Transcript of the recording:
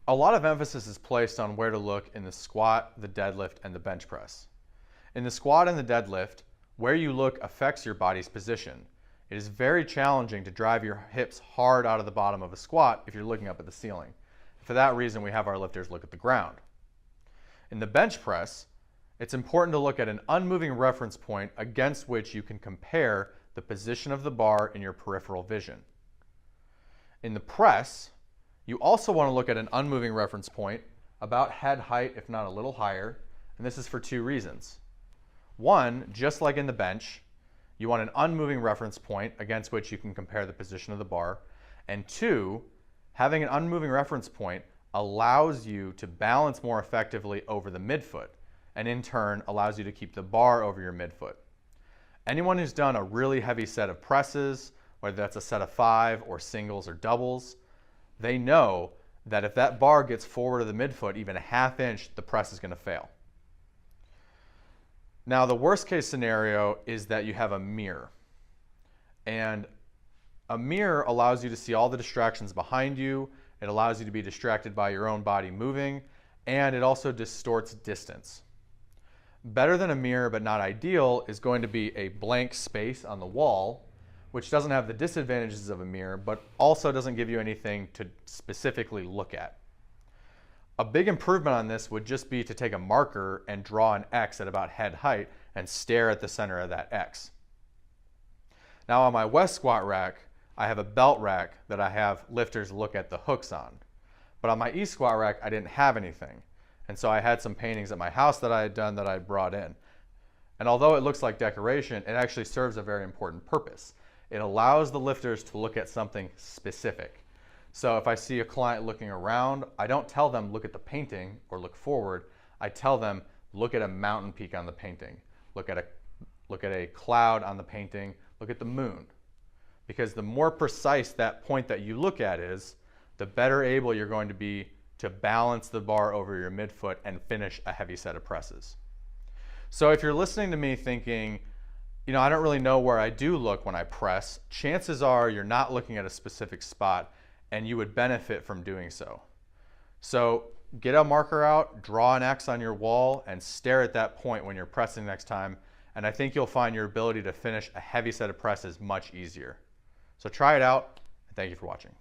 A lot of emphasis is placed on where to look in the squat, the deadlift, and the bench press. In the squat and the deadlift, where you look affects your body's position. It is very challenging to drive your hips hard out of the bottom of a squat if you're looking up at the ceiling. For that reason, we have our lifters look at the ground. In the bench press, it's important to look at an unmoving reference point against which you can compare the position of the bar in your peripheral vision. In the press, you also want to look at an unmoving reference point about head height, if not a little higher, and this is for two reasons. One, just like in the bench, you want an unmoving reference point against which you can compare the position of the bar, and two, having an unmoving reference point allows you to balance more effectively over the midfoot, and in turn allows you to keep the bar over your midfoot. Anyone who's done a really heavy set of presses, whether that's a set of 5 or singles or doubles, they know that if that bar gets forward of the midfoot even a half inch, the press is going to fail. Now, the worst case scenario is that you have a mirror. And a mirror allows you to see all the distractions behind you. It allows you to be distracted by your own body moving, and it also distorts distance. Better than a mirror, but not ideal, is going to be a blank space on the wall, which doesn't have the disadvantages of a mirror, but also doesn't give you anything to specifically look at. A big improvement on this would just be to take a marker and draw an X at about head height and stare at the center of that X. Now on my West squat rack, I have a belt rack that I have lifters look at the hooks on. But on my East squat rack, I didn't have anything. And so I had some paintings at my house that I had done that I brought in. And although it looks like decoration, it actually serves a very important purpose. It allows the lifters to look at something specific. So if I see a client looking around, I don't tell them look at the painting or look forward. I tell them look at a mountain peak on the painting, look at a cloud on the painting, look at the moon. Because the more precise that point that you look at is, the better able you're going to be to balance the bar over your midfoot and finish a heavy set of presses. So if you're listening to me thinking, you know, I don't really know where I do look when I press, chances are you're not looking at a specific spot and you would benefit from doing so. So get a marker out, draw an X on your wall, and stare at that point when you're pressing next time, and I think you'll find your ability to finish a heavy set of presses much easier. So try it out, and thank you for watching.